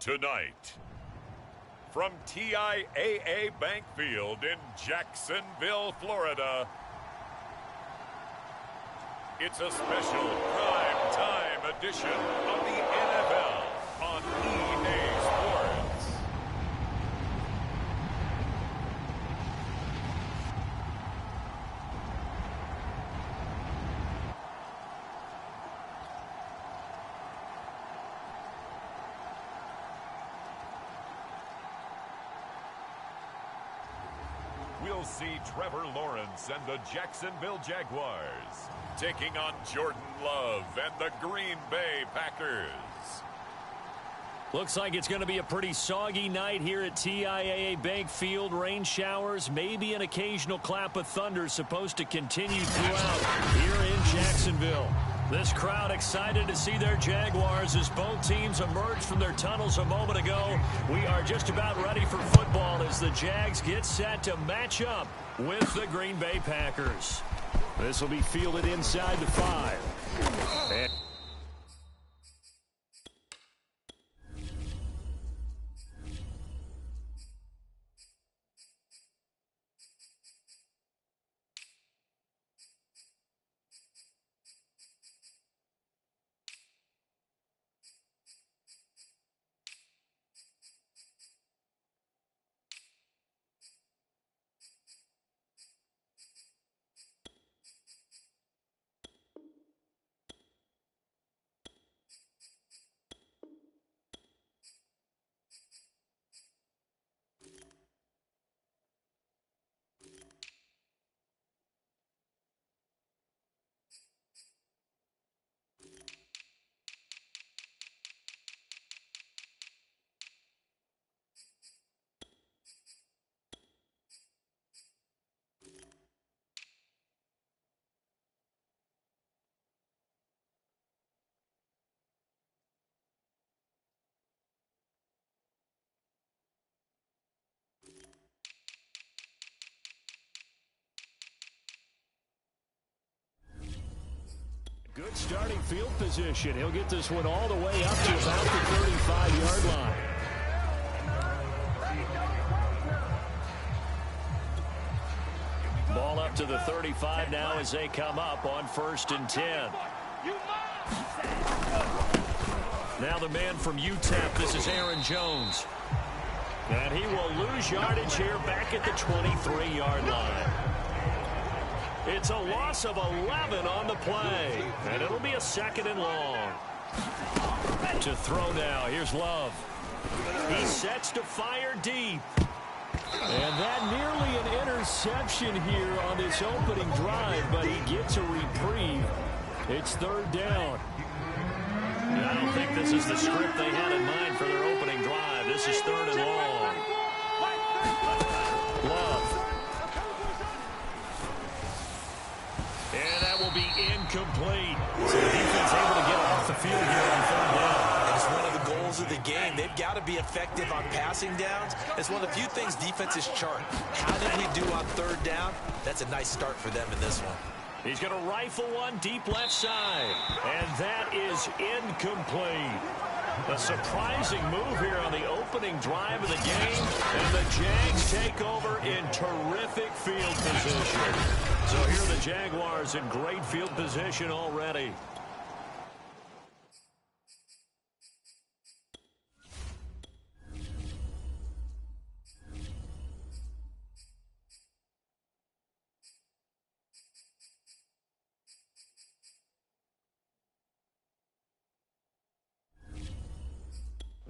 Tonight, from TIAA Bank Field in Jacksonville, Florida, it's a special prime time edition of the NFL on EA Sports. We'll see Trevor Lawrence and the Jacksonville Jaguars taking on Jordan Love and the Green Bay Packers. Looks like it's going to be a pretty soggy night here at TIAA Bank Field. Rain showers, maybe an occasional clap of thunder supposed to continue throughout here in Jacksonville. This crowd excited to see their Jaguars as both teams emerged from their tunnels a moment ago. We are just about ready for football as the Jags get set to match up with the Green Bay Packers. This will be fielded inside the 5. Good starting field position. He'll get this one all the way up to about the 35-yard line. Ball up to the 35 now as they come up on 1st and 10. Now the man from UTEP, this is Aaron Jones. And he will lose yardage here back at the 23-yard line. It's a loss of 11 on the play, and it'll be a 2nd and long. To throw now, here's Love. He sets to fire deep. And that nearly an interception here on this opening drive, but he gets a reprieve. It's 3rd down. And I don't think this is the script they had in mind for their opening drive. This is 3rd and long. Love. And that will be incomplete. So the defense able to get off the field here on 3rd down. It's one of the goals of the game. They've got to be effective on passing downs. It's one of the few things defenses chart. How did we do on 3rd down? That's a nice start for them in this one. He's going to rifle one deep left side. And that is incomplete. A surprising move here on the opening drive of the game. And the Jags take over in terrific field position. So here are the Jaguars in great field position already.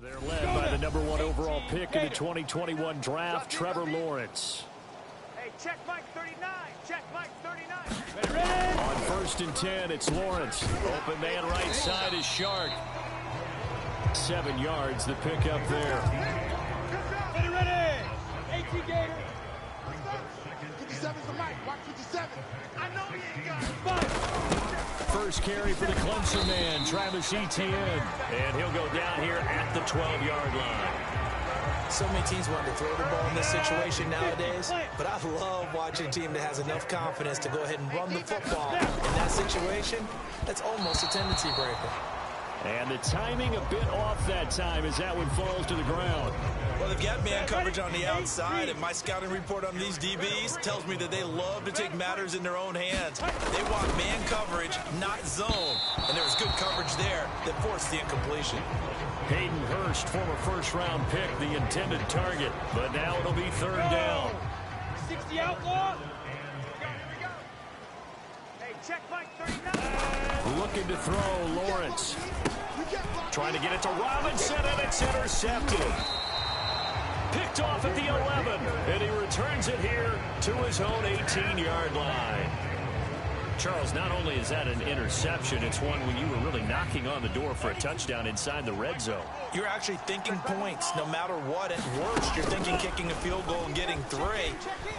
They're led by the number 1 overall pick in the 2021 draft, Trevor Lawrence. Hey, check Mike 39. Check Mike 39. Ready? On 1st and 10, it's Lawrence. Open man right side is Shark. 7 yards, the pickup there. Ready? 18 Gator. 57's the mic. Watch 57. I know he ain't got it. First carry for the Clemson man, Travis Etienne. And he'll go down here at the 12-yard line. So many teams want to throw the ball in this situation nowadays, but I love watching a team that has enough confidence to go ahead and run the football. In that situation, that's almost a tendency breaker. And the timing a bit off that time as that one falls to the ground. Well, they've got man coverage on the outside, and my scouting report on these DBs tells me that they love to take matters in their own hands. They want man coverage, not zone. And there was good coverage there that forced the incompletion. Hayden Hurst, former first-round pick, the intended target. But now it'll be third down. 60 outlaw. Here we go. Hey, check Mike 39. Looking to throw, Lawrence. Trying to get it to Robinson, and it's intercepted. Picked off at the 11, and he returns it here to his own 18-yard line. Charles, not only is that an interception, it's one when you were really knocking on the door for a touchdown inside the red zone. You're actually thinking points no matter what. At worst, you're thinking kicking a field goal and getting 3.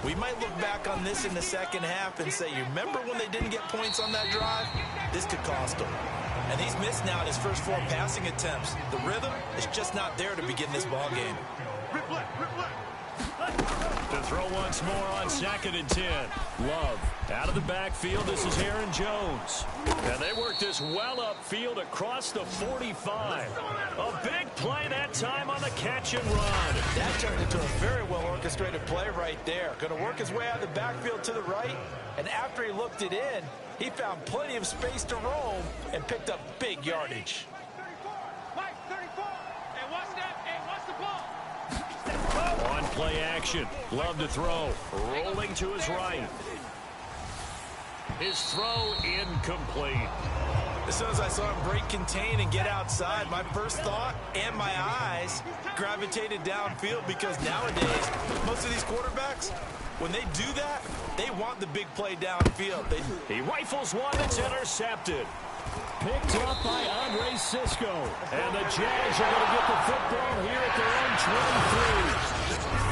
We might look back on this in the second half and say, you remember when they didn't get points on that drive? This could cost them. And he's missed now in his first 4 passing attempts. The rhythm is just not there to begin this ball game. To throw once more on 2nd and 10. Love out of the backfield. This is Aaron Jones. And they work this well upfield across the 45. A big play that time on the catch and run. That turned into a very well orchestrated play right there. Going to work his way out of the backfield to the right. And after he looked it in, he found plenty of space to roam and picked up big yardage. Mike 34. Hey, watch that. Hey, watch the ball. On play action. Love to throw. Rolling to his right. His throw incomplete. As soon as I saw him break contain and get outside, my first thought and my eyes gravitated downfield, because nowadays, most of these quarterbacks, when they do that, they want the big play downfield. He rifles one that's intercepted. Picked up by Andre Cisco. And the Jags are going to get the football here at their own 23.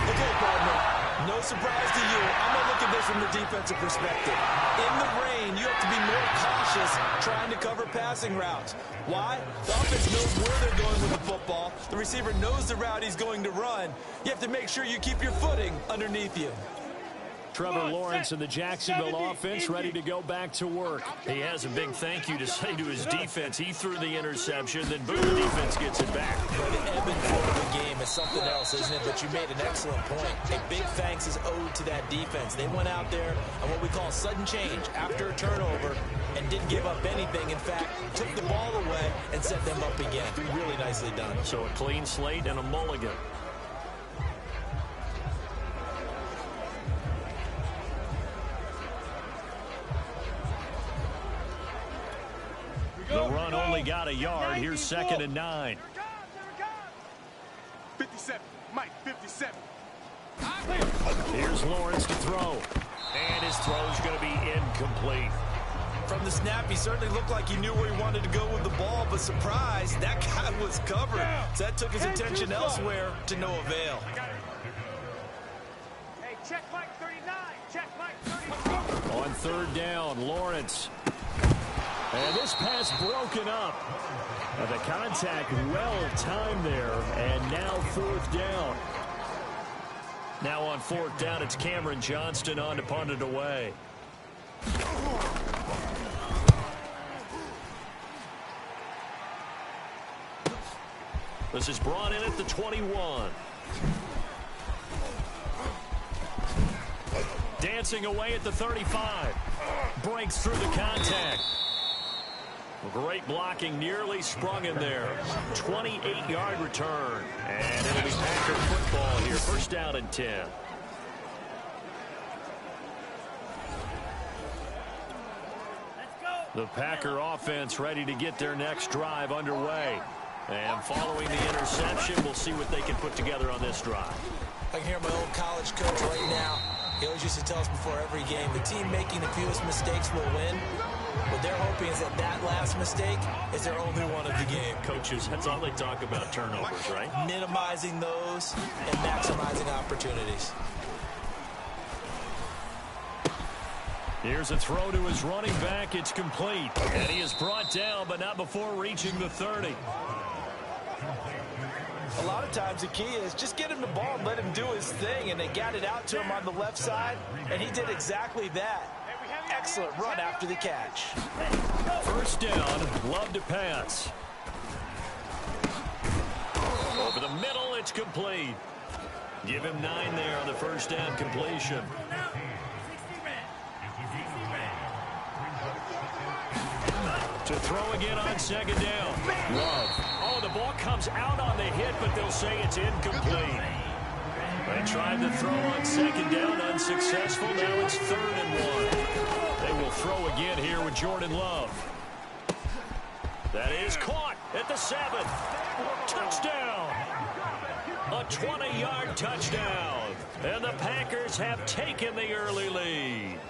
Okay, partner, no surprise to you. I'm going to look at this from the defensive perspective. In the rain, you have to be more cautious trying to cover passing routes. Why? The offense knows where they're going with the football. The receiver knows the route he's going to run. You have to make sure you keep your footing underneath you. Trevor Lawrence and the Jacksonville offense ready to go back to work. He has a big thank you to say to his defense. He threw the interception, then boom, the defense gets it back. But the ebb and flow of the game is something else, isn't it? But you made an excellent point. A big thanks is owed to that defense. They went out there on what we call sudden change after a turnover and didn't give up anything. In fact, took the ball away and set them up again. Really nicely done. So a clean slate and a mulligan. The run only got a yard. Here's 2nd and 9. 57. Mike 57. Here's Lawrence to throw. And his throw's going to be incomplete. From the snap, he certainly looked like he knew where he wanted to go with the ball, but surprise, that guy was covered. So that took his attention elsewhere to no avail. Hey, check Mike 39. Check Mike 39. On 3rd down, Lawrence. And this pass broken up. The contact well timed there. And now 4th down. Now on 4th down, it's Cameron Johnston on to punt it away. This is brought in at the 21. Dancing away at the 35. Breaks through the contact. Great blocking, nearly sprung in there. 28-yard return. And it'll be Packer football here. 1st down and 10. The Packer offense ready to get their next drive underway. And following the interception, we'll see what they can put together on this drive. I can hear my old college coach right now. He always used to tell us before every game, the team making the fewest mistakes will win. What they're hoping is that that last mistake is their only one of the game. Coaches, that's all they talk about, turnovers, right? Minimizing those and maximizing opportunities. Here's a throw to his running back. It's complete. And he is brought down, but not before reaching the 30. A lot of times the key is just get him the ball and let him do his thing, and they got it out to him on the left side, and he did exactly that. Excellent run after the catch. 1st down, Love to pass. Over the middle, it's complete. Give him 9 there on the first down completion. To throw again on second down. Love. Oh, the ball comes out on the hit, but they'll say it's incomplete. They tried to throw on second down, unsuccessful. Now it's 3rd and 1. They will throw again here with Jordan Love. That is caught at the 7. Touchdown. A 20-yard touchdown. And the Packers have taken the early lead.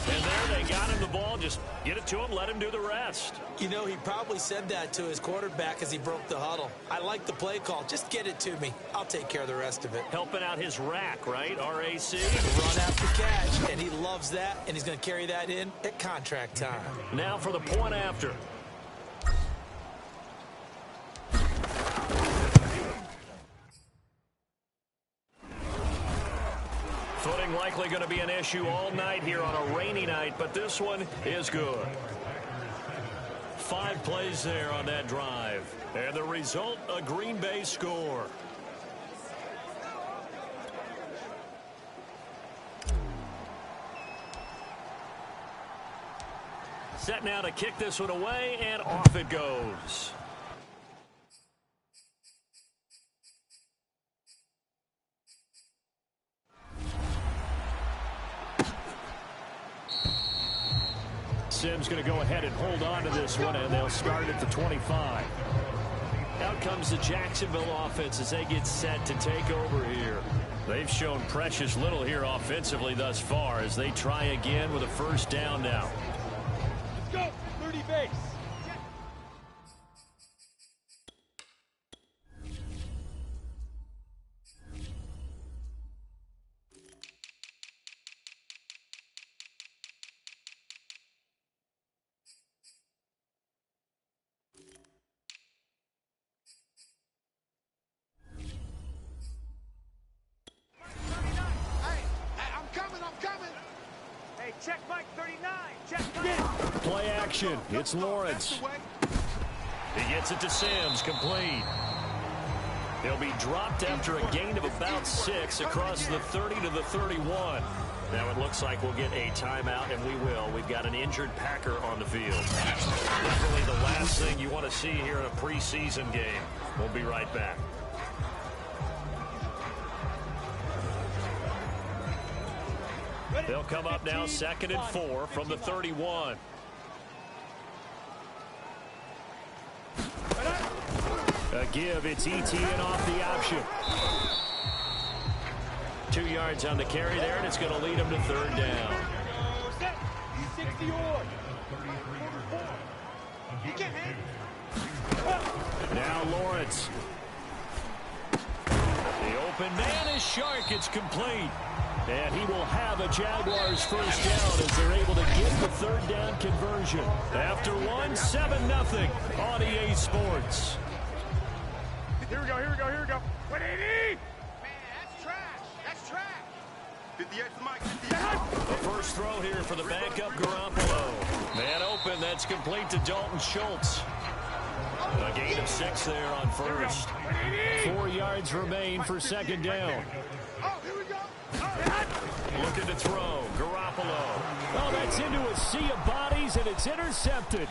And there they got him the ball. Just get it to him, let him do the rest. You know, he probably said that to his quarterback as he broke the huddle. I like the play call. Just get it to me. I'll take care of the rest of it. Helping out his rack, right? R-A-C. Run after catch, and he loves that, and he's going to carry that in at contract time. Now for the point after. Footing likely going to be an issue all night here on a rainy night, but this one is good. 5 plays there on that drive. And the result, a Green Bay score. Set now to kick this one away, and off it goes. Simms going to go ahead and hold on to this one, and they'll start at the 25. Out comes the Jacksonville offense as they get set to take over here. They've shown precious little here offensively thus far as they try again with a first down now. Let's go. 30 base. Check Mike 39. Check Mike. Play action. It's Lawrence. He gets it to Simms. Complete. He'll be dropped after a gain of about 6 across the 30 to the 31. Now it looks like we'll get a timeout, and we will. We've got an injured Packer on the field. Definitely the last thing you want to see here in a preseason game. We'll be right back. They'll come up now 2nd and 4 from the 31. A give, it's ETN off the option. 2 yards on the carry there, and it's going to lead him to 3rd down. 60 on. Now Lawrence. The open man is Shark. It's complete. And he will have a Jaguars first down as they're able to get the 3rd down conversion. After 7-0 on EA Sports. Here we go. 180. Man, that's trash. That's trash. 58 to Mike. 58. The first throw here for the backup Garoppolo. Man open. That's complete to Dalton Schultz. A gain of 6 there on first. 4 yards remain for 2nd down. Oh, here we go. Looking to throw. Garoppolo. Oh, that's into a sea of bodies, and it's intercepted.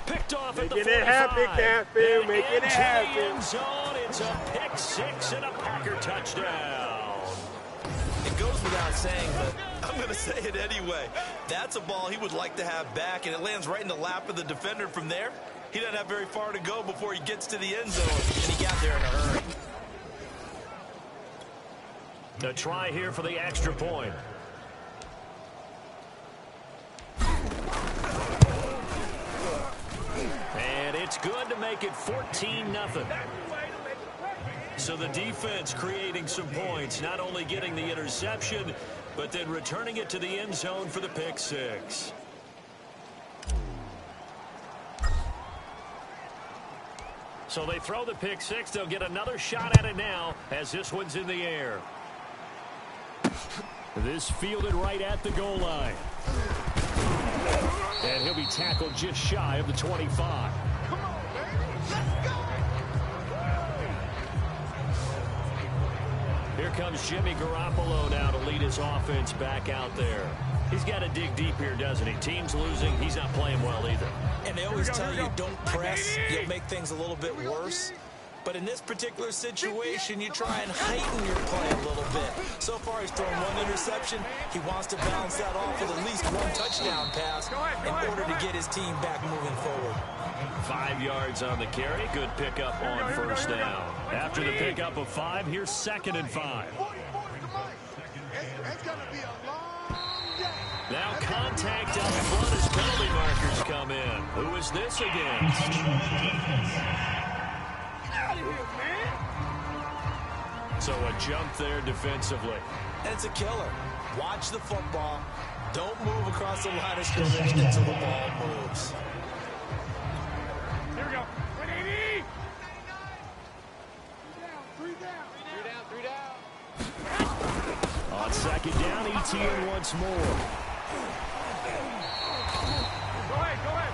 Picked off at the 45. Making it happen, making it happen. End zone. It's a pick 6 and a Packer touchdown. It goes without saying, but I'm going to say it anyway. That's a ball he would like to have back, and it lands right in the lap of the defender from there. He doesn't have very far to go before he gets to the end zone, and he got there in a hurry. A try here for the extra point. And it's good to make it 14-0. So the defense creating some points, not only getting the interception, but then returning it to the end zone for the pick 6. So they throw the pick 6. They'll get another shot at it now as this one's in the air. This fielded right at the goal line. And he'll be tackled just shy of the 25. Come on, baby. Let's go. Here comes Jimmy Garoppolo now to lead his offense back out there. He's got to dig deep here, doesn't he? Team's losing. He's not playing well either. And they always tell you don't press. You'll make things a little bit worse. But in this particular situation, you try and heighten your play a little bit. So far, he's thrown one interception. He wants to balance that off with at least one touchdown pass in order to get his team back moving forward. 5 yards on the carry. Good pickup on first down. After the pickup of 5, here's 2nd and 5. Now contact up front as penalty markers come in. Who is this against? So a jump there defensively. And it's a killer. Watch the football. Don't move across the line of scrimmage until the ball moves. Here we go. 180. 3 down. On 2nd down, ETN once more. Go ahead.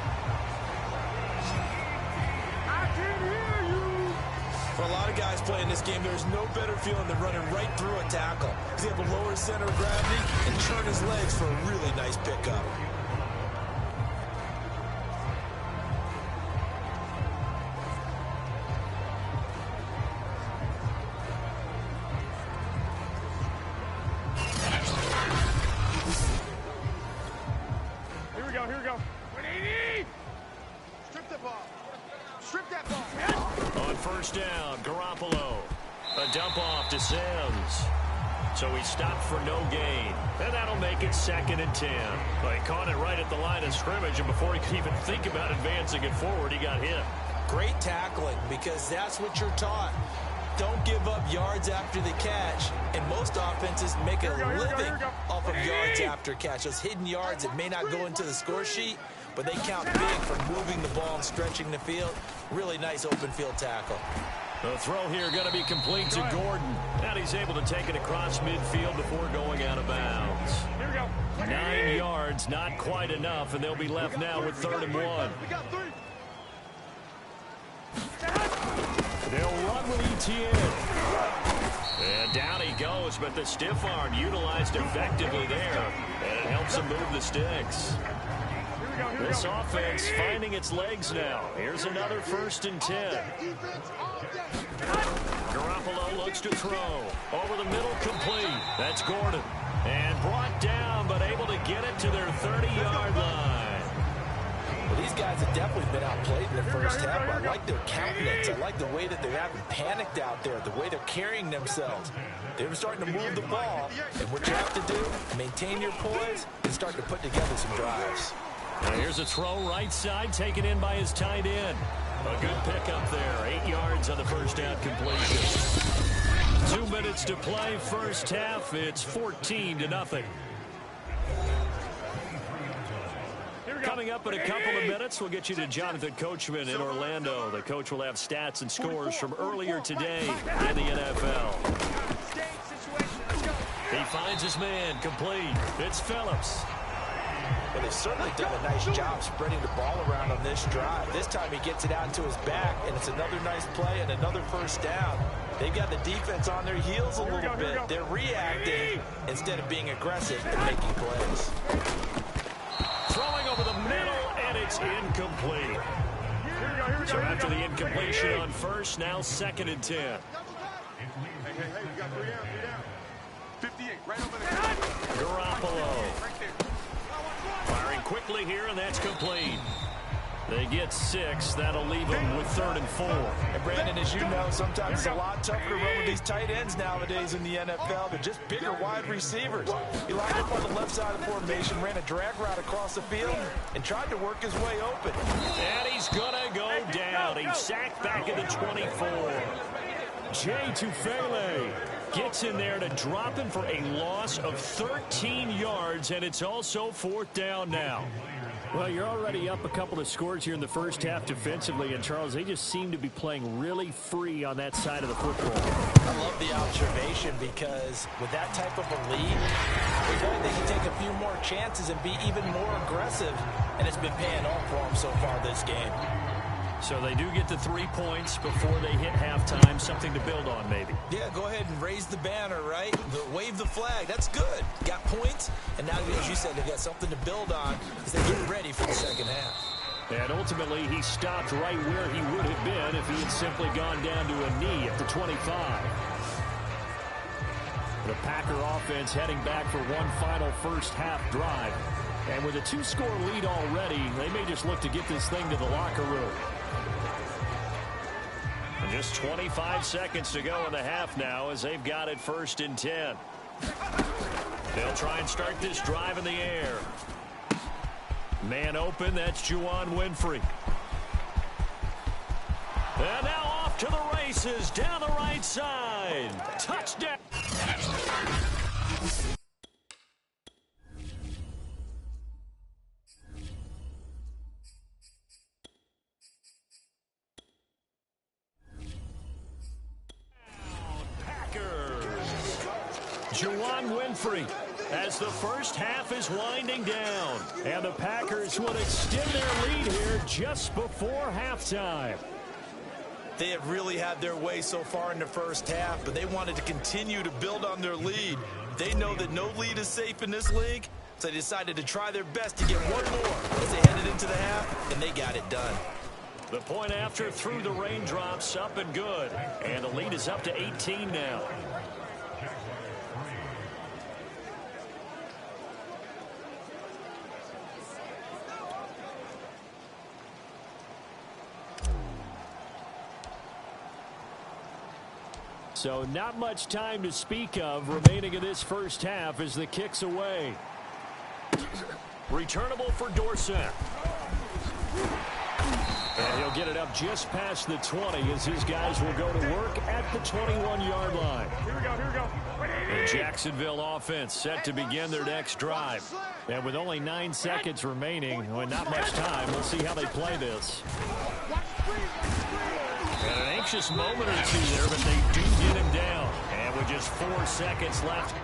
I can hear you. For a lot of guys playing this game, there's no better feeling than running right through a tackle. He's able to lower his center of gravity and turn his legs for a really nice pickup. Here we go. 180. Strip that ball. On first down, Garoppolo. A dump off to Sims. So he stopped for no gain. And that'll make it 2nd and 10. Well, he caught it right at the line of scrimmage, and before he could even think about advancing it forward, he got hit. Great tackling, because that's what you're taught. Don't give up yards after the catch. And most offenses make a living off of yards after catch. Those hidden yards that may not go into the score sheet, but they count big for moving the ball and stretching the field. Really nice open field tackle. The throw here going to be complete to Gordon. And he's able to take it across midfield before going out of bounds. Here we go. 9 yards, not quite enough, and they'll be left now with 3rd and 1. We got 3. They'll run with ETN. And down he goes, but the stiff arm utilized effectively there. And it helps him move the sticks. This offense finding its legs now. Here's another 1st and 10. Garoppolo looks to throw. Over the middle, complete. That's Gordon. And brought down, but able to get it to their 30-yard line. Well, these guys have definitely been outplayed in the first half. I like their countenance. I like the way that they haven't panicked out there, the way they're carrying themselves. They're starting to move the ball, and what you have to do, maintain your poise and start to put together some drives. Now here's a throw right side, taken in by his tight end. A good pickup there. 8 yards on the first down completion. 2 minutes to play first half. It's 14-0. Coming up in a couple of minutes, we'll get you to Jonathan Coachman in Orlando. The coach will have stats and scores from earlier today in the NFL. He finds his man, complete. It's Phillips. Well, they've certainly done a nice job spreading the ball around on this drive. This time he gets it out to his back, and it's another nice play and another first down. They've got the defense on their heels a little bit. They're reacting instead of being aggressive and making plays. Throwing over the middle, and it's incomplete. So after the incompletion on first, now 2nd and 10. Hey, we got 3 down. 58, right over there. Garoppolo. Right there. Firing quickly here, and that's complete. They get 6. That'll leave them with 3rd and 4. And Brandon, as you know, sometimes it's a lot tougher to run with these tight ends nowadays in the NFL. They're just bigger wide receivers. He lined up on the left side of the formation, ran a drag route across the field, and tried to work his way open. And he's going to go down. He's sacked back at the 24. Jay Tufele gets in there to drop him for a loss of 13 yards, and it's also 4th down now. Well, you're already up a couple of scores here in the first half defensively, and Charles, they just seem to be playing really free on that side of the football. I love the observation because with that type of a lead, they can take a few more chances and be even more aggressive, and it's been paying off for them so far this game. So they do get the 3 points before they hit halftime, something to build on maybe. Yeah, go ahead and raise the banner, right? Wave the flag. That's good. Got points, and now, as you said, they've got something to build on as they get ready for the second half. And ultimately, he stopped right where he would have been if he had simply gone down to a knee at the 25. The Packer offense heading back for one final first-half drive. And with a 2-score lead already, they may just look to get this thing to the locker room. And just 25 seconds to go in the half now as they've got it 1st and 10. They'll try and start this drive in the air. Man open, that's Juwan Winfrey. And now off to the races down the right side. Touchdown. Juwan Winfrey as the first half is winding down. And the Packers will extend their lead here just before halftime. They have really had their way so far in the first half, but they wanted to continue to build on their lead. They know that no lead is safe in this league, so they decided to try their best to get one more as they headed into the half, and they got it done. The point after through the raindrops, up and good. And the lead is up to 18 now. So not much time to speak of remaining in this first half as the kick's away. Returnable for Dorsett. And he'll get it up just past the 20 as his guys will go to work at the 21-yard line. Here we go. The Jacksonville offense set to begin their next drive. And with only 9 seconds remaining, with not much time, we'll see how they play this. And an anxious moment or two there, but they do get him down. And with just 4 seconds left.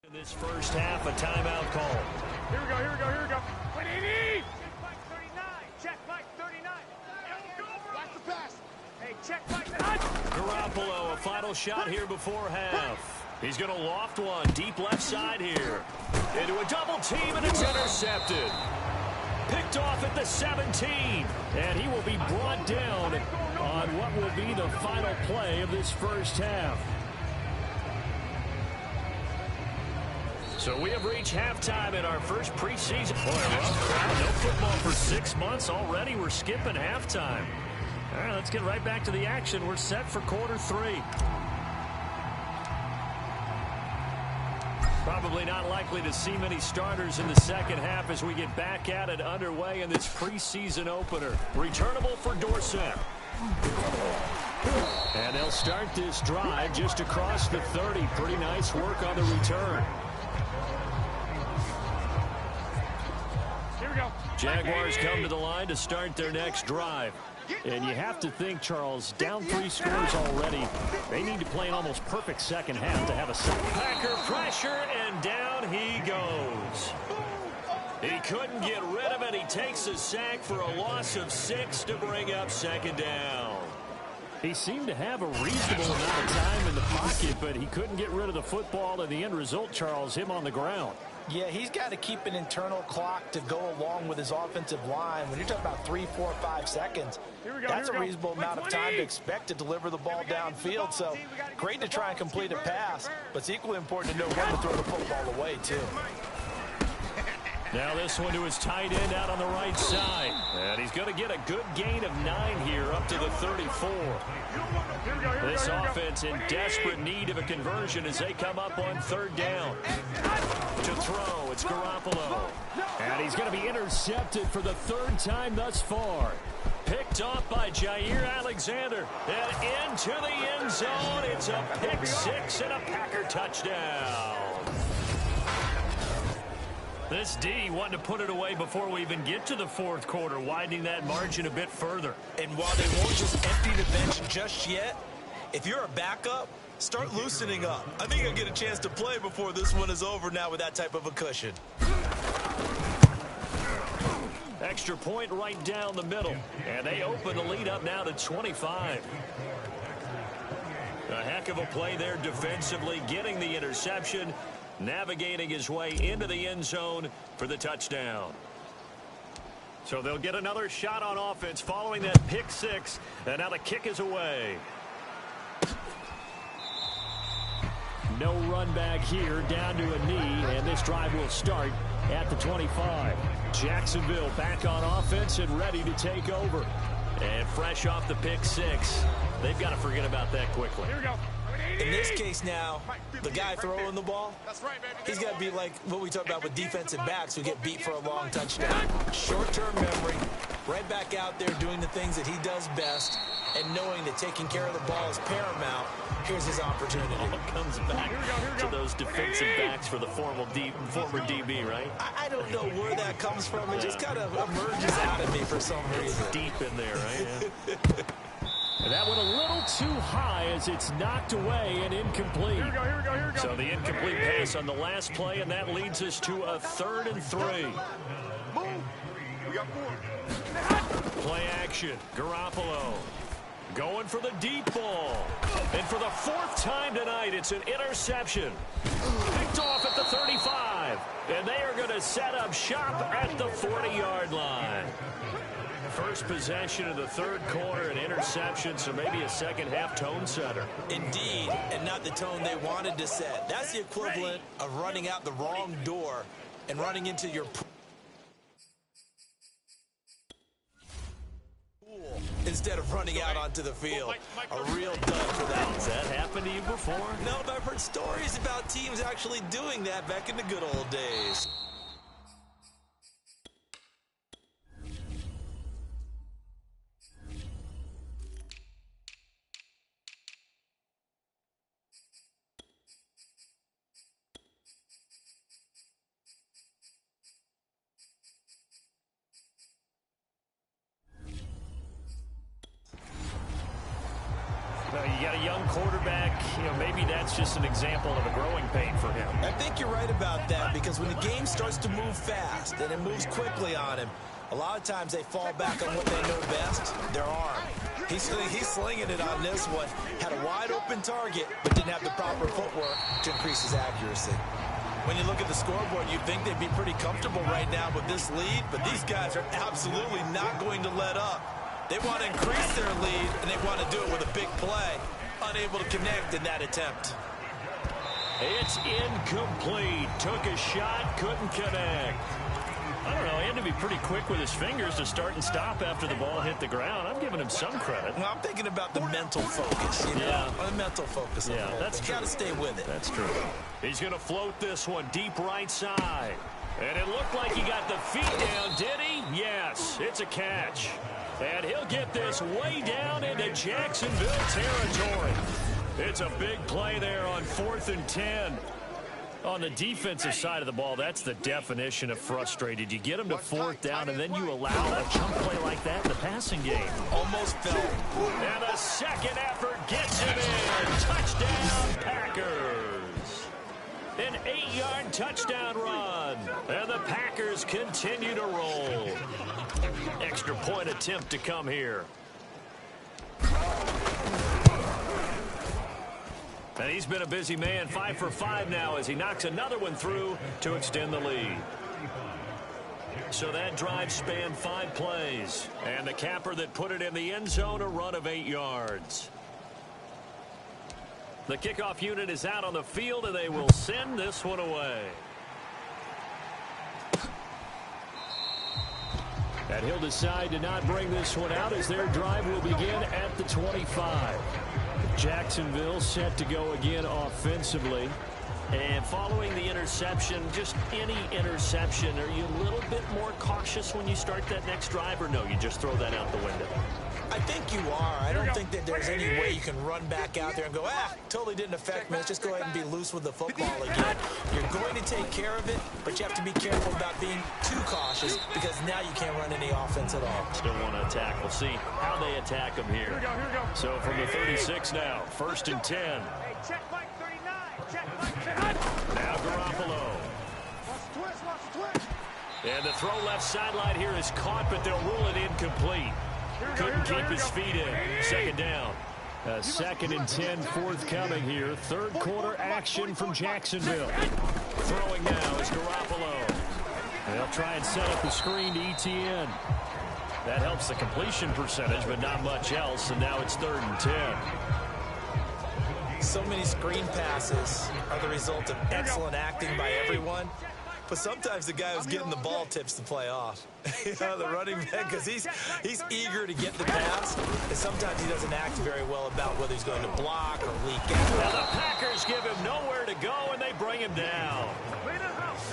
In this first half, a timeout call. Here we go. What do you need? Check Mike 39. Watch the pass. Hey, check Mike. Garoppolo, a final shot here before half. He's going to loft one deep left side here. Into a double team, and it's intercepted. Picked off at the 17. And he will be brought down on what will be the final play of this first half. So we have reached halftime in our first preseason. Boy, rough crowd. No football for 6 months already. We're skipping halftime. All right, let's get right back to the action. We're set for quarter 3. Probably not likely to see many starters in the second half as we get back at it underway in this preseason opener. Returnable for Dorsett. And they'll start this drive just across the 30. Pretty nice work on the return. Jaguars come to the line to start their next drive. And you have to think, Charles, down 3 scores already. They need to play an almost perfect second half to have a second. Packer pressure, and down he goes. He couldn't get rid of it. He takes a sack for a loss of 6 to bring up second down. He seemed to have a reasonable amount of time in the pocket, but he couldn't get rid of the football, and the end result, Charles, him on the ground. Yeah, he's got to keep an internal clock to go along with his offensive line. When you're talking about 3, 4, 5 seconds, that's a reasonable amount of time to expect to deliver the ball downfield. So great to try and complete a pass, but it's equally important to know when to throw the football away, too. Now this one to his tight end out on the right side. And he's going to get a good gain of 9 here up to the 34. This offense in desperate need of a conversion as they come up on 3rd down. To throw, it's Garoppolo. And he's going to be intercepted for the 3rd time thus far. Picked off by Jair Alexander. And into the end zone. It's a pick 6 and a Packer touchdown. This D wanted to put it away before we even get to the 4th quarter, widening that margin a bit further. And while they won't just empty the bench just yet, if you're a backup, start loosening up. I think you'll get a chance to play before this one is over now with that type of a cushion. Extra point right down the middle. And they open the lead up now to 25. A heck of a play there defensively, getting the interception, navigating his way into the end zone for the touchdown. So they'll get another shot on offense following that pick 6. And now the kick is away. No run back here, down to a knee, and this drive will start at the 25. Jacksonville back on offense and ready to take over. And fresh off the pick 6. They've got to forget about that quickly. Here we go. In this case now, the guy throwing the ball, he's got to be like what we talk about with defensive backs who get beat for a long touchdown. Short-term memory, right back out there doing the things that he does best, and knowing that taking care of the ball is paramount. Here's his opportunity. All comes back to those defensive backs for the former DB, right? I don't know where that comes from. It just kind of emerges out of me for some reason. Deep in there, right? Yeah. And that one a little too high as it's knocked away and incomplete. Here we go. So the incomplete pass on the last play, and that leads us to a 3rd and 3. We got 4. Play action. Garoppolo going for the deep ball. And for the 4th time tonight, it's an interception. Picked off at the 35. And they are going to set up shop at the 40-yard line. First possession of the 3rd quarter, an interception, so maybe a second-half tone setter. Indeed, and not the tone they wanted to set. That's the equivalent of running out the wrong door and running into your pool instead of running out onto the field. A real dud for that. Has that happened to you before? No, but I've heard stories about teams actually doing that back in the good old days. You got a young quarterback, maybe that's just an example of a growing pain for him. I think you're right about that, because when the game starts to move fast and it moves quickly on him, a lot of times they fall back on what they know best, their arm. He's slinging it on this one. Had a wide open target, but didn't have the proper footwork to increase his accuracy. When you look at the scoreboard, you'd think they'd be pretty comfortable right now with this lead, but these guys are absolutely not going to let up. They want to increase their lead, and they want to do it with a big play. Unable to connect in that attempt. It's incomplete. Took a shot, couldn't connect. I don't know, he had to be pretty quick with his fingers to start and stop after the ball hit the ground. I'm giving him some credit. Well, I'm thinking about the mental focus, the mental focus. Yeah, that's true. Got to stay with it. That's true. He's going to float this one deep right side. And it looked like he got the feet down, did he? Yes, it's a catch. And he'll get this way down into Jacksonville territory. It's a big play there on 4th and 10. On the defensive side of the ball, that's the definition of frustrated. You get them to 4th down, and then you allow a chunk play like that in the passing game. Almost fell. And a second effort gets him in. Touchdown, Packers. An 8-yard touchdown run. And the Packers continue to roll. Extra point attempt to come here. And he's been a busy man, 5 for 5 now as he knocks another one through to extend the lead. So that drive spanned 5 plays. And the capper that put it in the end zone, a run of 8 yards. The kickoff unit is out on the field, and they will send this one away. And he'll decide to not bring this one out as their drive will begin at the 25. Jacksonville set to go again offensively. And following the interception, just any interception, are you a little bit more cautious when you start that next drive, or no, you just throw that out the window? I think you are. I don't think that there's any way you can run back out there and go, totally didn't affect me. Let's just go ahead and be loose with the football again. You're going to take care of it, but you have to be careful about being too cautious because now you can't run any offense at all. Still want to attack. We'll see how they attack them here. Here we go. So from the 36 now, 1st and 10. Hey, check Mike 39. Check Mike 39. Now Garoppolo. Watch the twist. And the throw left sideline here is caught, but they'll rule it incomplete. Couldn't keep his feet in. 2nd down. 2nd and 10 forthcoming here. 3rd quarter action from Jacksonville. Throwing now is Garoppolo. They'll try and set up the screen to ETN. That helps the completion percentage, but not much else. And now it's 3rd and 10. So many screen passes are the result of excellent acting by everyone. But sometimes the guy who's getting the ball tips the play off. The running back, because he's eager to get the pass, and sometimes he doesn't act very well about whether he's going to block or leak out. Now the Packers give him nowhere to go, and they bring him down.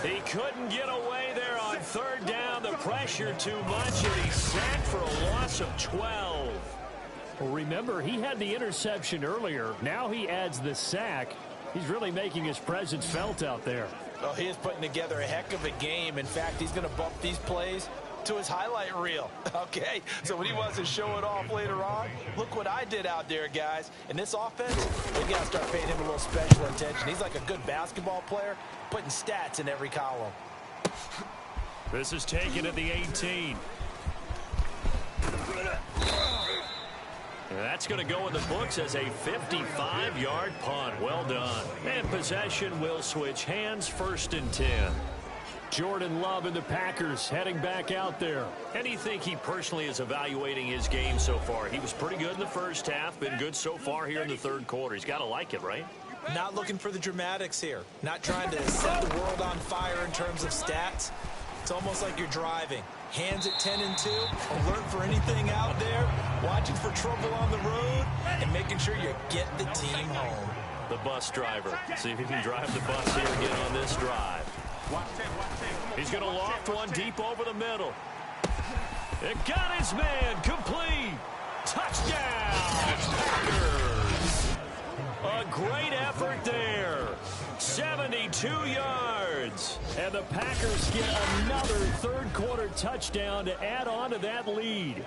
He couldn't get away there on 3rd down. The pressure too much, and he's sacked for a loss of 12. Well, remember, he had the interception earlier. Now he adds the sack. He's really making his presence felt out there. Oh, he is putting together a heck of a game. In fact, he's going to bump these plays to his highlight reel. Okay, so when he wants to show it off later on, look what I did out there, guys. In this offense, we got to start paying him a little special attention. He's like a good basketball player, putting stats in every column. This is taken at the 18. That's going to go in the books as a 55-yard punt. Well done. And possession will switch hands. 1st and 10. Jordan Love and the Packers heading back out there. How do you think he personally is evaluating his game so far? He was pretty good in the first half, been good so far here in the 3rd quarter. He's got to like it, right? Not looking for the dramatics here. Not trying to set the world on fire in terms of stats. It's almost like you're driving. Hands at 10 and 2, alert for anything out there, watching for trouble on the road, and making sure you get the team home. The bus driver. See if he can drive the bus here again on this drive. He's going to loft one deep over the middle. It got his man. Complete. Touchdown. Packers. A great effort there. 72 yards. And the Packers get another 3rd quarter touchdown to add on to that lead.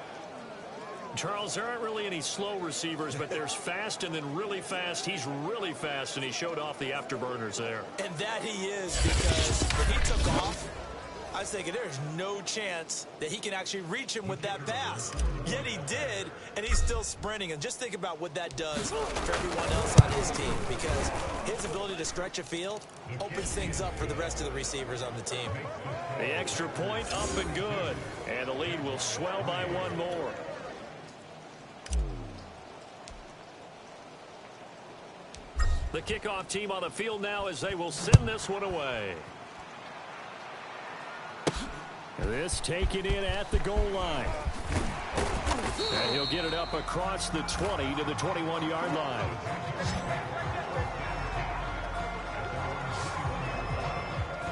Charles, there aren't really any slow receivers, but there's fast and then really fast. He's really fast, and he showed off the afterburners there. And that he is, because when he took off, I was thinking there's no chance that he can actually reach him with that pass. Yet he did, and he's still sprinting. And just think about what that does for everyone else on his team, because his ability to stretch a field opens things up for the rest of the receivers on the team. The extra point up and good, and the lead will swell by 1 more. The kickoff team on the field now as they will send this one away. This taken in at the goal line. And he'll get it up across the 20 to the 21-yard line.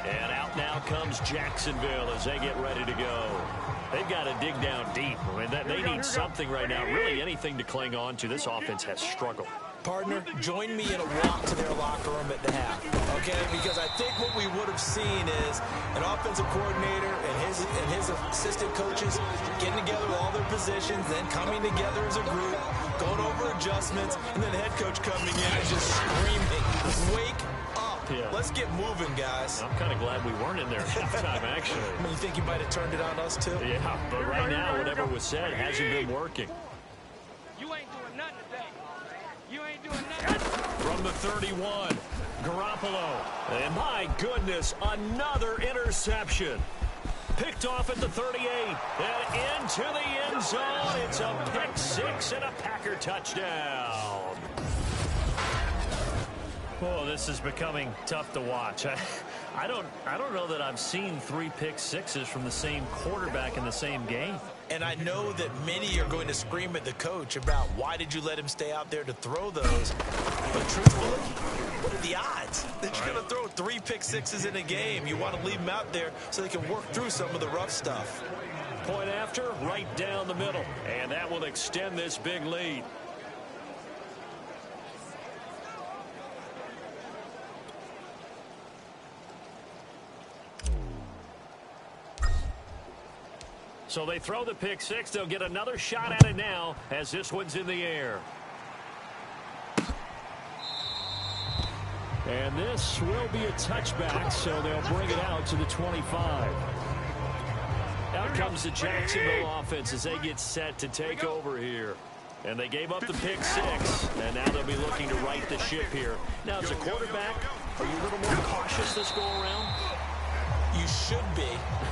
And out now comes Jacksonville as they get ready to go. They've got to dig down deep. I mean, they need something right now, really anything to cling on to. This offense has struggled. Partner, join me in a walk to their locker room at the half, okay? Because I think what we would have seen is an offensive coordinator and his assistant coaches getting together all their positions, then coming together as a group, going over adjustments, and then the head coach coming in and just screaming, wake up. Yeah. Let's get moving, guys. I'm kind of glad we weren't in there at halftime, actually. I mean, you think he might have turned it on us, too? Yeah, but right now, whatever was said hasn't been working. You ain't doing nothing today. You ain't doing nothing. From from the 31. Garoppolo. And my goodness, another interception. Picked off at the 38 and into the end zone. It's a pick six and a Packer touchdown. Oh, this is becoming tough to watch. I don't know that I've seen 3 pick sixes from the same quarterback in the same game. And I know that many are going to scream at the coach about why did you let him stay out there to throw those. But truthfully, what are the odds that you're going to throw 3 pick sixes in a game? You want to leave them out there so they can work through some of the rough stuff. Point after, right down the middle. And that will extend this big lead. So they throw the pick six. They'll get another shot at it now as this one's in the air. And this will be a touchback, so they'll bring it out to the 25. Out comes the Jacksonville offense as they get set to take over here. And they gave up the pick six, and now they'll be looking to right the ship here. Now, as a quarterback, are you a little more cautious this go around? You should be,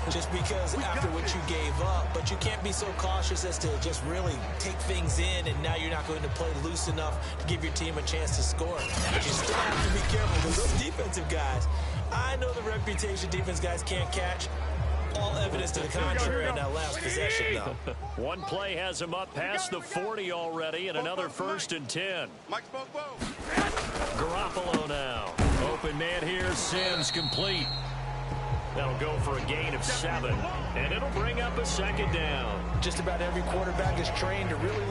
just because after what you gave up, but you can't be so cautious as to just really take things in, and now you're not going to play loose enough to give your team a chance to score. But you still have to be careful because those defensive guys, I know the reputation defense guys can't catch. All evidence to the contrary on that last possession, though. One play has him up past the 40 already, and another 1st and 10. Garoppolo now. Open man here, Sims complete. That'll go for a gain of 7, and it'll bring up a 2nd down. Just about every quarterback is trained to really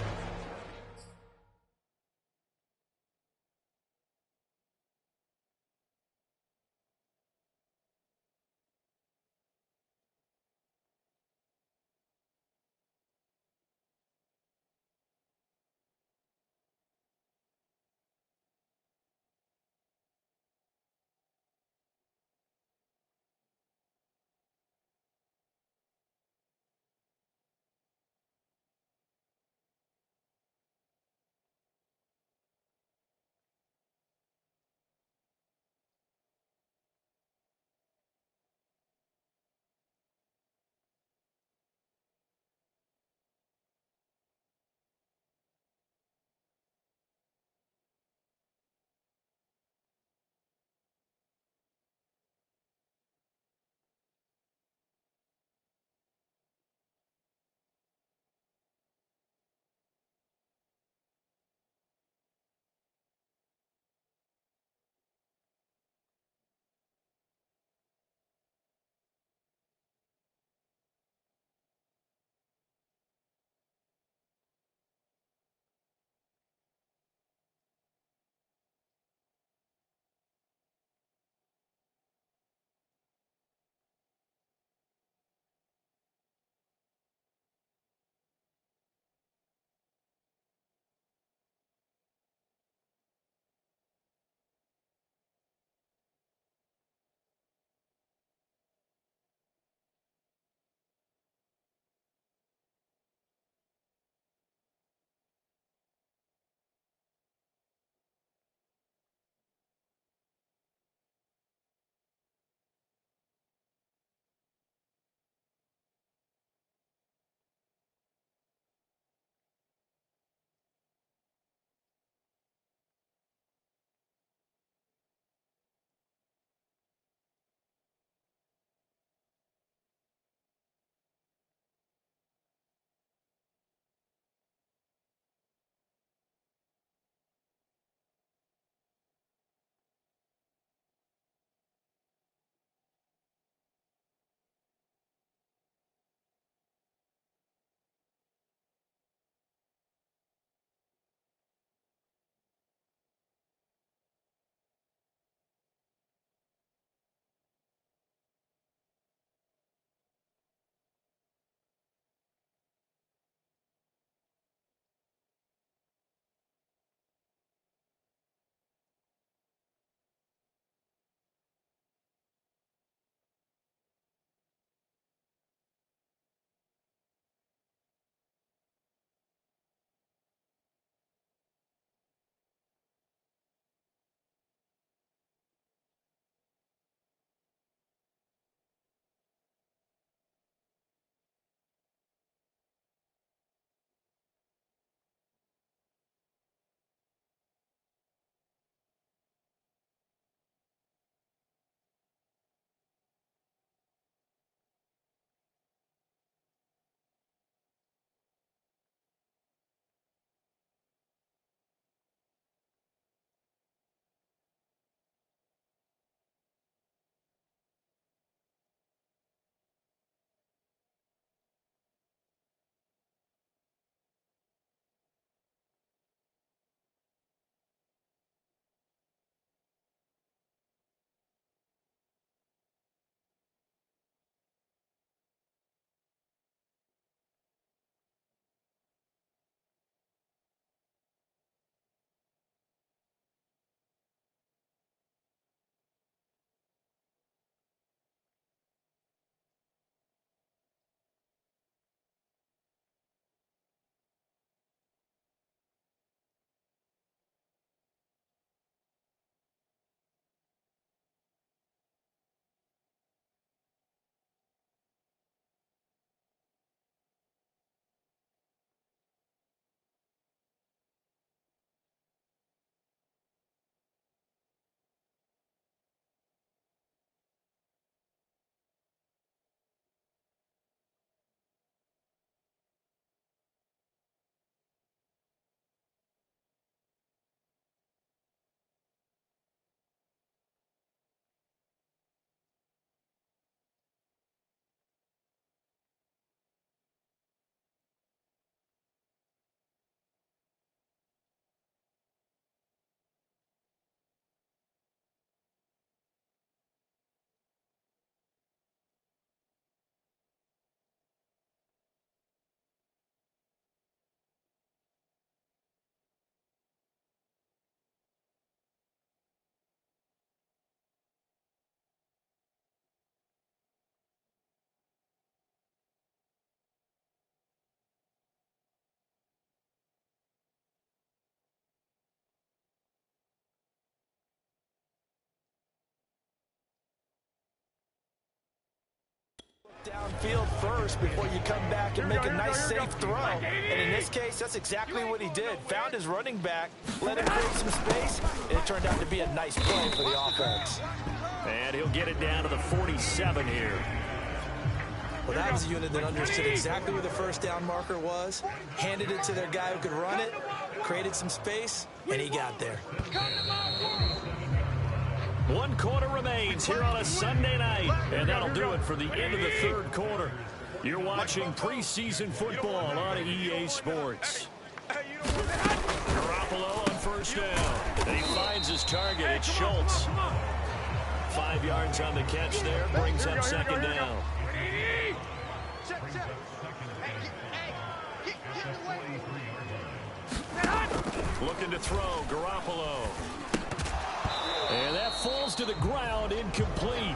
downfield first before you come back and make a nice, safe throw. And in this case, that's exactly what he did. Found his running back, let him create some space, and it turned out to be a nice play for the offense. And he'll get it down to the 47 here. Well, that was a unit that understood exactly where the first down marker was, handed it to their guy who could run it, created some space, and he got there. 1 quarter remains here on a Sunday night, and that'll do it for the end of the third quarter. You're watching preseason football on EA Sports. Garoppolo on first down, and he finds his target. It's Schultz. 5 yards on the catch there, brings up second down. Looking to throw, Garoppolo. And that falls to the ground, incomplete.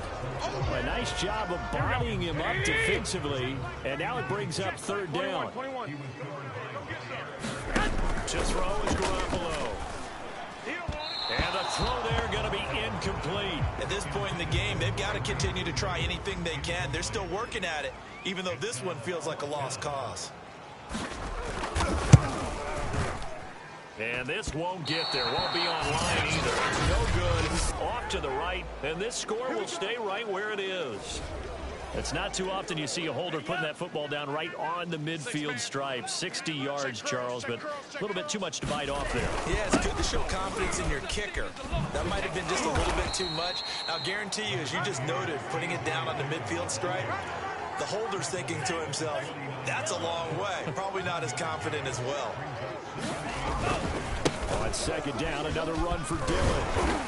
A nice job of bodying him up defensively, and now it brings up third down. To throw is Garoppolo. And the throw there going to be incomplete. At this point in the game, they've got to continue to try anything they can. They're still working at it, even though this one feels like a lost cause. And this won't get there. Won't be online either. It's no good. Off to the right. And this score will stay right where it is. It's not too often you see a holder putting that football down right on the midfield stripe. 60 yards, Charles, but a little bit too much to bite off there. Yeah, it's good to show confidence in your kicker. That might have been just a little bit too much. I'll guarantee you, as you just noted, putting it down on the midfield stripe, the holder's thinking to himself, that's a long way. Probably not as confident as well. On second down, another run for Dillon.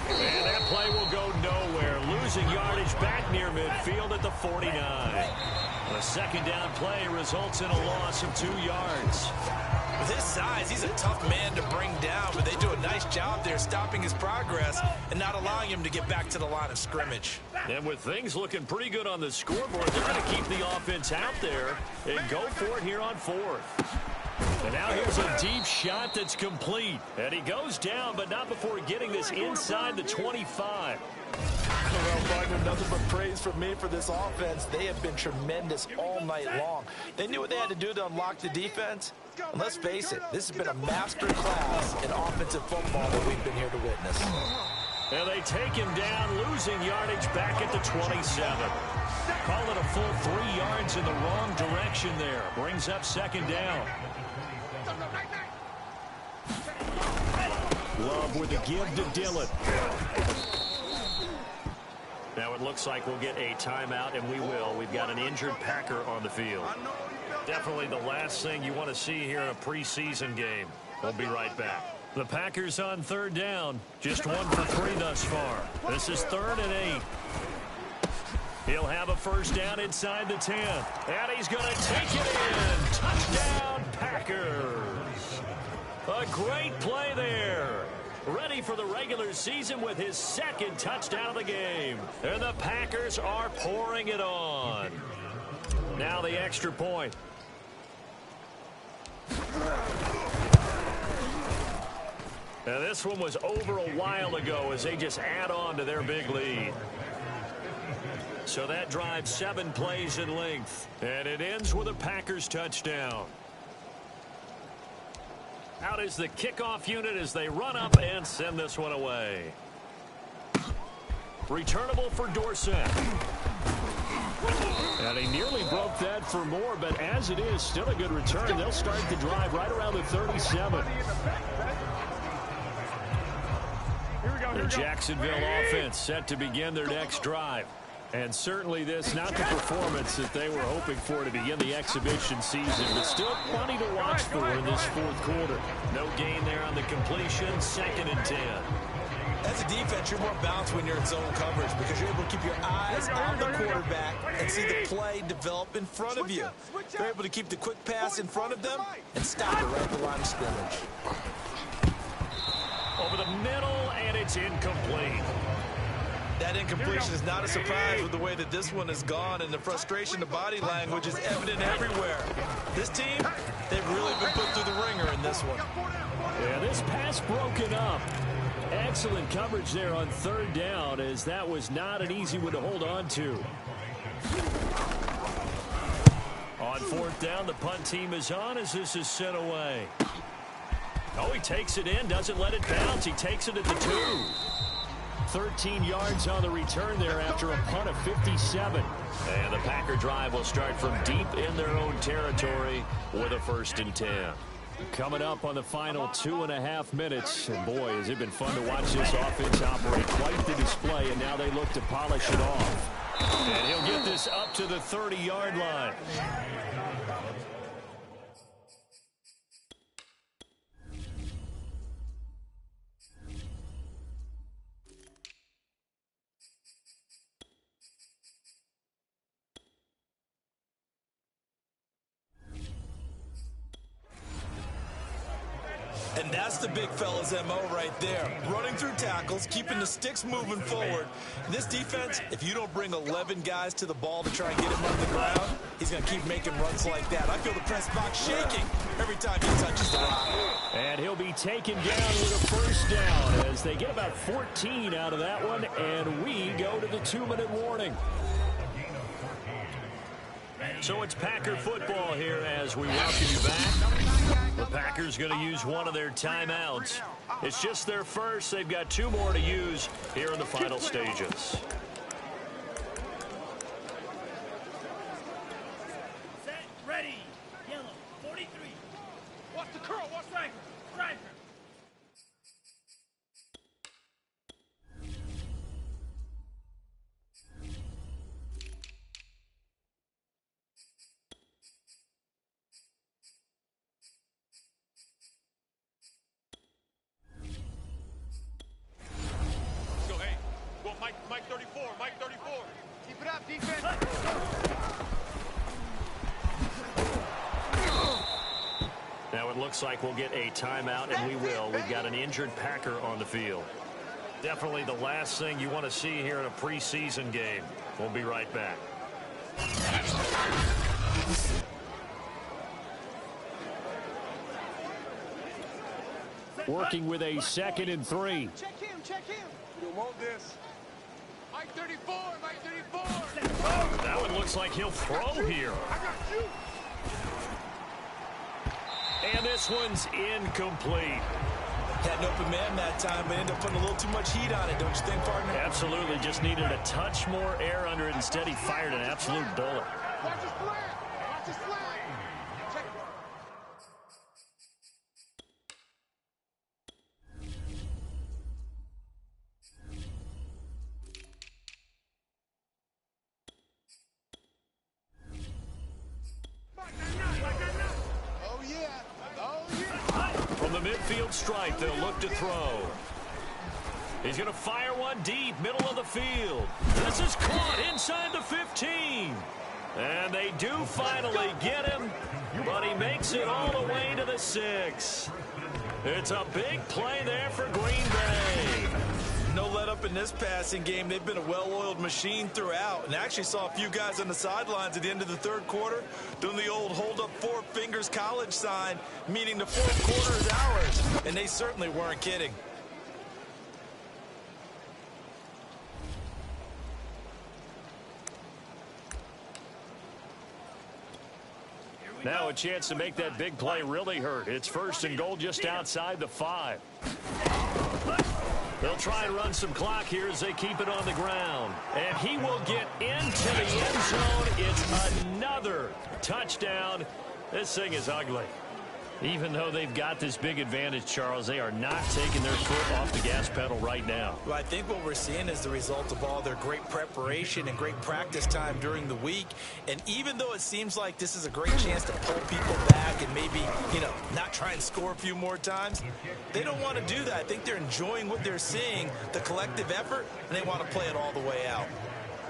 And that play will go nowhere. Losing yardage back near midfield at the 49. The second down play results in a loss of 2 yards. With his size, he's a tough man to bring down, but they do a nice job there stopping his progress and not allowing him to get back to the line of scrimmage. And with things looking pretty good on the scoreboard, they're going to keep the offense out there and go for it here on fourth. And now here's a deep shot that's complete. And he goes down, but not before getting this inside the 25. Well, partner, nothing but praise from me for this offense. They have been tremendous all night long. They knew what they had to do to unlock the defense. And let's face it, this has been a master class in offensive football that we've been here to witness. And they take him down, losing yardage back at the 27. Call it a full 3 yards in the wrong direction there. Brings up second down. Love with a give to Dillon. Now it looks like we'll get a timeout, and we will. We've got an injured Packer on the field. Definitely the last thing you want to see here in a preseason game. We'll be right back. The Packers on third down. Just 1 for 3 thus far. This is 3rd and 8. He'll have a first down inside the 10. And he's going to take it in. Touchdown, Packers. A great play there. Ready for the regular season with his 2nd touchdown of the game. And the Packers are pouring it on. Now the extra point. Now this one was over a while ago as they just add on to their big lead. So that drives 7 plays in length. And it ends with a Packers touchdown. Out is the kickoff unit as they run up and send this one away. Returnable for Dorsett. And he nearly broke that for more, but as it is, still a good return. They'll start the drive right around the 37. The Jacksonville offense set to begin their next drive. And certainly this, not the performance that they were hoping for to begin the exhibition season, but still plenty to watch for in this 4th quarter. No gain there on the completion, 2nd and 10. As a defense, you're more balanced when you're in zone coverage because you're able to keep your eyes on the quarterback and see the play develop in front of you. You're able to keep the quick pass in front of them and stop it right at the line of scrimmage. Over the middle, and it's incomplete. That incompletion is not a surprise with the way that this one has gone, and the frustration, the body language is evident everywhere. This team, they've really been put through the ringer in this one. Yeah, this pass broken up. Excellent coverage there on 3rd down, as that was not an easy one to hold on to. fourth down. The punt team is on as this is sent away. Oh, he takes it in, doesn't let it bounce. He takes it at the 2. 13 yards on the return there after a punt of 57. And the Packer drive will start from deep in their own territory with a 1st and 10. Coming up on the final 2.5 minutes. And boy, has it been fun to watch this offense operate. Quite the display, and now they look to polish it off. And he'll get this up to the 30-yard line. And that's the big fella's MO right there. Running through tackles, keeping the sticks moving forward. This defense, if you don't bring 11 guys to the ball to try and get him on the ground, he's going to keep making runs like that. I feel the press box shaking every time he touches the rock. And he'll be taken down with a 1st down as they get about 14 out of that one, and we go to the 2-minute warning. So it's Packer football here as we welcome you back. The Packers going to use one of their timeouts. It's just their first. They've got 2 more to use here in the final stages. Set, ready. Yellow, 43. What's the curl? What's striker? Striker. Mike 34, Mike 34. Keep it up, defense. Now it looks like we'll get a timeout, and we will. We've got an injured Packer on the field. Definitely the last thing you want to see here in a preseason game. We'll be right back. Working with a 2nd and 3. Check him, check him. You want this. Mike 34, Mike 34. That one looks like he'll throw here. I got you. And this one's incomplete. Had an open man that time, but ended up putting a little too much heat on it, don't you think, partner? Absolutely. Just needed a touch more air under it. Instead, he fired an absolute bullet. Watch his flag. Watch his flag. Check. Oh, yeah. Oh, yeah. From the midfield stripe, they'll look to throw. He's going to fire one deep, middle of the field. This is caught inside the 15. And they do finally get him, but he makes it all the way to the 6. It's a big play there for Green Bay. No let up in this passing game. They've been a well-oiled machine throughout. And actually saw a few guys on the sidelines at the end of the 3rd quarter doing the old hold up 4 fingers college sign, meaning the 4th quarter is ours. And they certainly weren't kidding. Now a chance to make that big play really hurt. It's 1st and goal just outside the 5. They'll try and run some clock here as they keep it on the ground. And he will get into the end zone. It's another touchdown. This thing is ugly. Even though they've got this big advantage, Charles, they are not taking their foot off the gas pedal right now. Well, I think what we're seeing is the result of all their great preparation and great practice time during the week. And even though it seems like this is a great chance to pull people back and maybe, not try and score a few more times, they don't want to do that. I think they're enjoying what they're seeing, the collective effort, and they want to play it all the way out.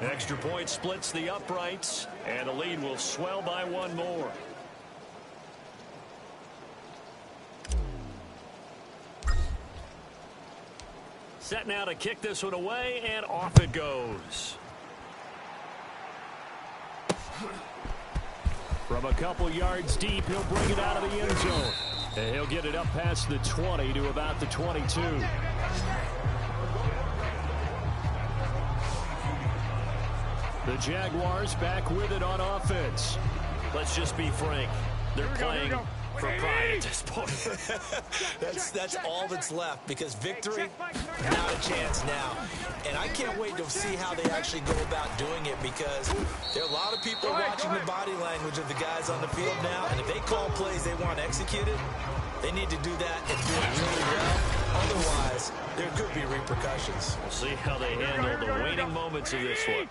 Extra point splits the uprights, and the lead will swell by 1 more. Set now to kick this one away, and off it goes. From a couple yards deep, he'll bring it out of the end zone. And he'll get it up past the 20 to about the 22. The Jaguars back with it on offense. Let's just be frank. They're playing for pride at this point. that's all that's left, because victory, not a chance now. And I can't wait to see how they actually go about doing it, because there are a lot of people watching the body language of the guys on the field now, and if they call plays they want executed, they need to do that and do it really well. Otherwise, there could be repercussions. We'll see how they handle the waning moments of this one.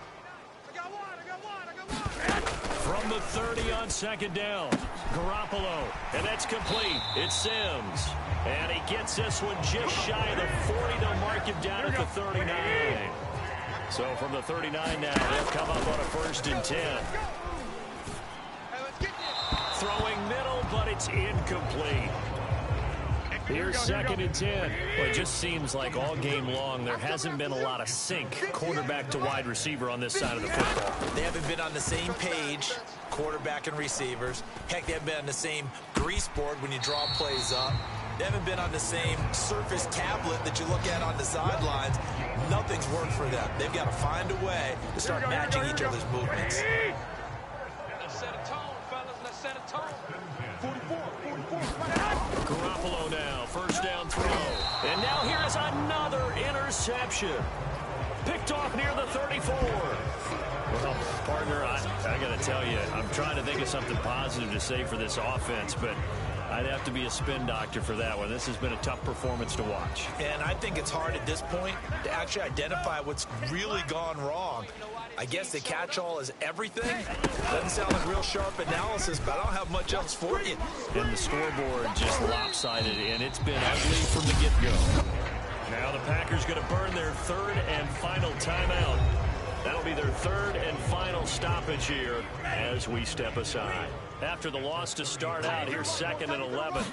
From the 30 on second down, Garoppolo, and that's complete. It's Sims, and he gets this one just shy of the 40. They'll mark him down at the 39. So from the 39 now, they'll come up on a 1st and 10. Throwing middle, but it's incomplete. Here's 2nd and 10. Well, it just seems like all game long there hasn't been a lot of sync quarterback to wide receiver on this side of the football. They haven't been on the same page, quarterback and receivers. Heck, they haven't been on the same grease board when you draw plays up. They haven't been on the same surface tablet that you look at on the sidelines. Nothing's worked for them. They've got to find a way to start matching each other's movements. Let's set a tone, fellas. Let's set a tone. 44. Garoppolo now, 1st down throw. And now here is another interception. Picked off near the 34. Well, partner, I got to tell you, I'm trying to think of something positive to say for this offense, but I'd have to be a spin doctor for that one. This has been a tough performance to watch. And I think it's hard at this point to actually identify what's really gone wrong. I guess the catch-all is everything. Doesn't sound like real sharp analysis, but I don't have much else for you. And the scoreboard just lopsided, and it's been ugly from the get-go. Now the Packers going to burn their 3rd and final timeout. That'll be their 3rd and final stoppage here as we step aside. After the loss to start out, here's 2nd and 11.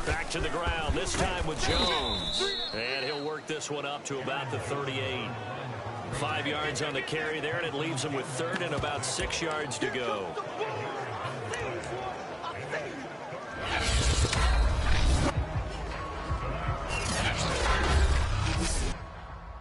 Back to the ground, this time with Jones. And he'll work this one up to about the 38. 5 yards on the carry there, and it leaves him with 3rd and about 6 yards to go.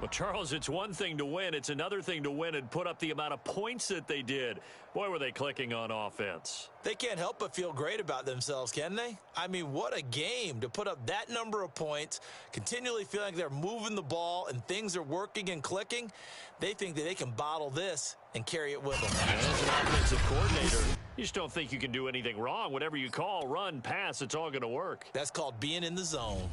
Well, Charles, it's one thing to win. It's another thing to win and put up the amount of points that they did. Boy, were they clicking on offense. They can't help but feel great about themselves, can they? I mean, what a game to put up that number of points, continually feeling like they're moving the ball and things are working and clicking. They think that they can bottle this and carry it with them. As an offensive coordinator, you just don't think you can do anything wrong. Whatever you call, run, pass, it's all going to work. That's called being in the zone.